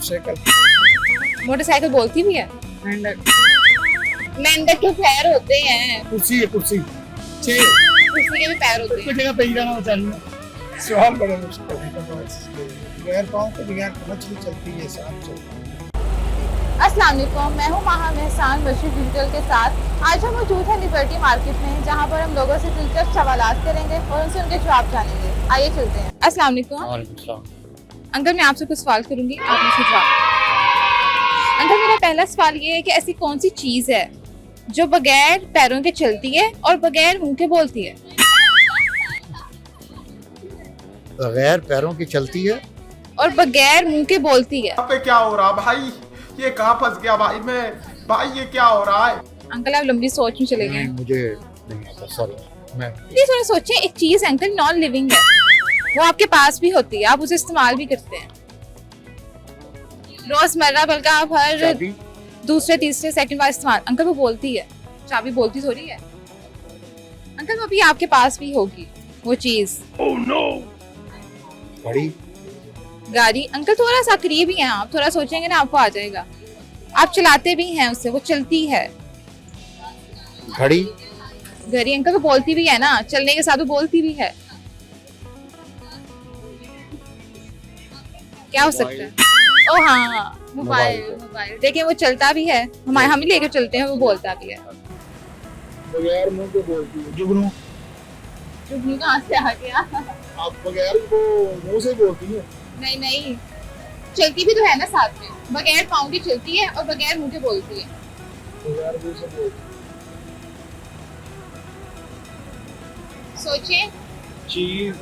Motorcycle. Motorcycle बोलती भी है। मेंढक। मेंढक के पैर होते हैं। कुर्सी है कुर्सी। छह। कुर्सी के भी पैर होते कुछ हैं। जगह पे ही रहना चाहिए। सवाल बड़े मुश्किल है बगैर पाँव के बगैर मछली चलती है, सांप चलता है। अस्सलाम वालेकुम, मैं हूँ माहा मेहसान बशीर डिजिटल के साथ। आज हम मौजूद हैं लिबर्टी मार्केट में, जहाँ पर हम लोगों से दिलचस्प सवालात करेंगे और उनसे उनके जवाब जानेंगे। आइए चलते हैं। अस्सलाम वालेकुम अंकल, मैं आपसे कुछ सवाल करूंगी, आप मुझसे जवाब। अंकल, मेरा पहला सवाल ये है कि ऐसी कौन सी चीज़ है जो बगैर पैरों के चलती है और बगैर मुंह के बोलती है? बगैर पैरों की चलती है और बगैर मुंह के बोलती है। यहाँ पे क्या हो रहा भाई? ये कहाँ फंस गया भाई ये क्या हो रहा है? अंकल, आप लंबी सोच में चले गए। नहीं, मुझे नहीं आता सॉरी। मैं प्लीज थोड़ा सोचिए। एक चीज अंकल नॉन लिविंग है, वो आपके पास भी होती है, आप उसे इस्तेमाल भी करते हैं रोजमर्रा, बल्कि आप हर चाबी। दूसरे तीसरे सेकंड बाद इस्तेमाल। अंकल, वो बोलती है। चाबी बोलती थोड़ी है अंकल, वो भी आपके पास भी होगी वो चीज। घड़ी। गाड़ी। अंकल, थोड़ा सा करीब ही हैं आप, थोड़ा सोचेंगे ना आपको आ जाएगा। आप चलाते भी हैं उससे, वो चलती है। घड़ी। घड़ी। अंकल, वो बोलती भी है ना, चलने के साथ वो बोलती भी है। क्या हो सकता है? ओ हाँ, मोबाइल। मोबाइल देखिए, वो चलता भी है, हम ही लेकर चलते हैं, वो बोलता भी है। बगैर मुंह के बोलती है जुगनू। जुगनू कहाँ से आ गया? आप बगैर को मुंह से बोलती है। नहीं नहीं, चलती भी तो है ना साथ में। बगैर पाँव के चलती है और बगैर मुंह के बोलती है। बगैर मुंह से बोलती सोचिए। चीज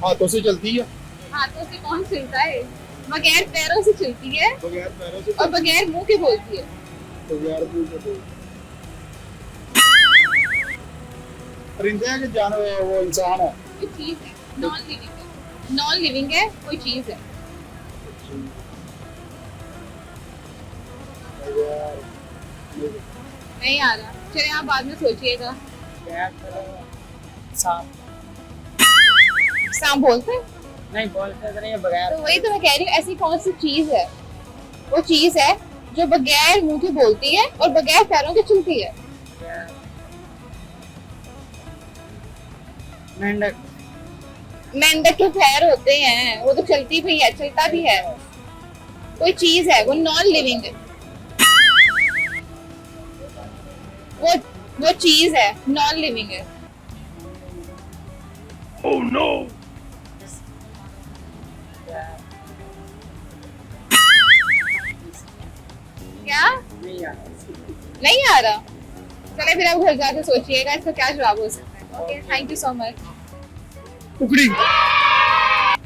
हाथों से चलती है। हाथों से कौन चलता है? बगैर पैरों से चलती है बगैर पैरों से और बगैर मुंह के बोलती है। बगैर मुंह के बोलती है। परिंदे है कि जानवर, वो इंसान है? कोई चीज है, नॉन लिविंग है। नॉन लिविंग है, कोई चीज है। बगैर नहीं आ रहा, चलिए आप बाद में सोचिएगा। सांप। सांप बोलते हैं? नहीं बोलते तो नहीं, बगैर। तो वही तो मैं कह रही हूँ, ऐसी कौन सी चीज है, वो चीज है जो बगैर मुंह के बोलती है और बगैर पैरों के चलती है। मेंढक। मेंढक के पैर होते हैं, वो तो चलती भी है, चलता भी है। कोई चीज है, वो नॉन लिविंग है। वो चीज है, नॉन लिविंग है। Oh no! क्या? नहीं आ रहा? चले फिर आप घर जाके सोचिएगा इसका क्या जवाब हो सकता है। Okay, thank you so much. कुकड़ी।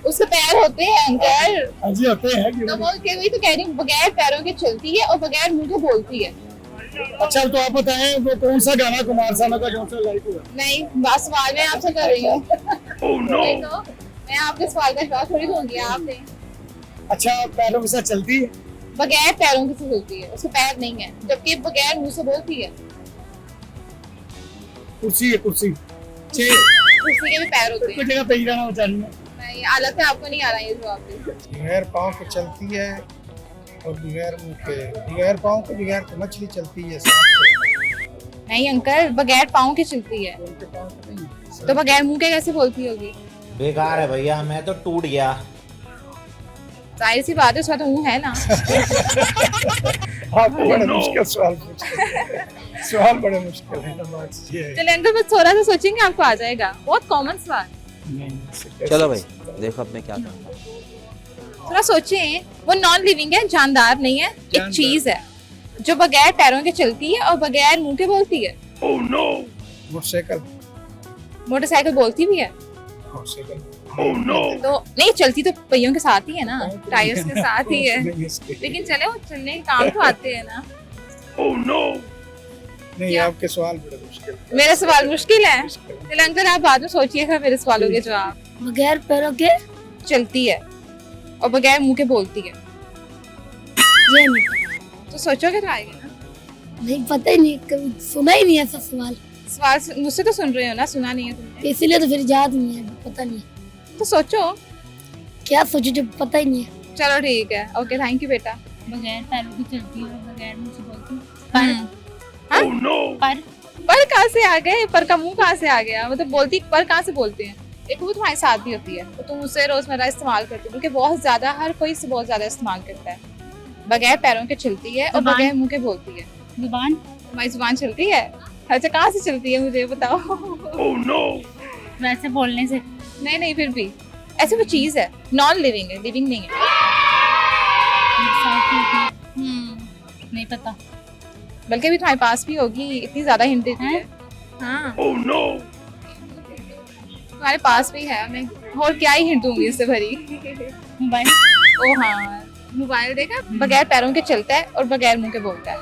उसके पैर होते हैं अंकल, हाँ जी होते हैं तो वो वही तो कह रही हूँ, बगैर पैरों के चलती है और बगैर मुंह के बोलती है। अच्छा, तो आप बताएं वो कौन सा गाना कुमार सानू का जो सा लाइक हुआ? नहीं, बस सवाल मैं आपसे कर रही हूँ। Oh no! वही तो, मैं आपके सवाल का जवाब थोड़ी दूंगी आपने। अच्छा, पैरों के साथ चलती है। बगैर पैरों के से चलती है, उसके पैर नहीं है, जबकि बगैर मुंह से बोलती है। कुर्सी है कुर्सी। छह। कुर्सी के भी पैर होते कुछ हैं। जगह पे ही रहना चाहिए। नहीं, अलग से आपको नहीं आ रहा ये जवाब भी। बगैर पाँव के चलती है और बगैर मुंह के, बगैर पाँव के बगैर तो मछली चलती है, सांप चलता है। नहीं अंकल, बगैर पाँव के चलती है, उनके पाँव के नहीं। तो बगैर मुंह के कैसे बोलती होगी? बेकार है भैया, मैं तो टूट गया। जाहिर सी बात है, उसका तो मुंह है ना। आप बड़े मुश्किल सवाल पूछते हैं। सवाल बड़े मुश्किल है ना, बात ये है। चलिए अंकल, बस थोड़ा सा सोचेंगे आपको आ जाएगा। बहुत कॉमन सवाल। चलो भाई, देखो अब मैं क्या करता हूँ। थोड़ा सोचें। वो नॉन लिविंग है, जानदार नहीं है, एक चीज है जो बगैर पैरों के चलती है और बगैर मुंह के बोलती है। Oh no! मोटरसाइकिल। मोटरसाइकिल बोलती भी है मोटरसाइकिल। Oh no! तो नहीं, चलती तो पहियों के साथ ही है ना, टायर्स के साथ ही है, नहीं, इसके- लेकिन चले वो चलने के काम तो आते हैं ना। Oh no! नहीं, क्या? आपके सवाल बड़े मुश्किल है। मेरा सवाल मुश्किल है। मुश्किल है। चलिए अंकल, आप बाद में सोचिएगा मेरे सवालों के जवाब। बगैर पैरों के चलती है और बगैर मुंह के बोलती है, ये नहीं, तो सोचोगे तो आएगा ना। नहीं पता ही नहीं, कभी सुना ही नहीं ऐसा सवाल। सवाल मुझसे तो सुन रहे हो ना, सुना नहीं है तुमने, तो इसीलिए तो फिर याद नहीं है, पता नहीं। तो सोचो। क्या सोचो जब पता ही नहीं है। चलो ठीक है, ओके थैंक यू बेटा। बगैर पैरों की चलती है और बगैर मुंह से बोलती है। पर कहाँ से आ गए? पर का मुंह कहाँ से आ गया? मतलब बोलती पर कहाँ से बोलते हैं? एक वो तुम्हारे साथ भी होती है तो तुम उसे रोजमर्रा इस्तेमाल करती हो, क्योंकि बहुत ज्यादा हर कोई इसे बहुत ज्यादा इस्तेमाल करता है। बगैर पैरों के चलती है और जुबान। बगैर मुंह के बोलती है। जुबान। तुम्हारी जुबान चलती है? अच्छा कहाँ से चलती है मुझे बताओ। वैसे बोलने से। नहीं नहीं फिर भी ऐसी वो चीज है, नॉन लिविंग है, लिविंग नहीं है। नहीं पता। बल्कि भी तुम्हारे पास भी होगी, इतनी ज्यादा हिंट देती है। हाँ तुम्हारे पास भी है, मैं और क्या ही हिंट दूंगी इससे भरी। मोबाइल। ओ हाँ मोबाइल देखा, बगैर पैरों के चलता है और बगैर मुंह के बोलता है।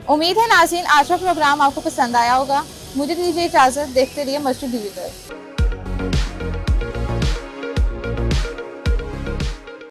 उम्मीद है नाज़रीन आज का प्रोग्राम आपको पसंद आया होगा। मुझे दीजिए इजाजत, देखते रहिए मस्जिद डिजिटल।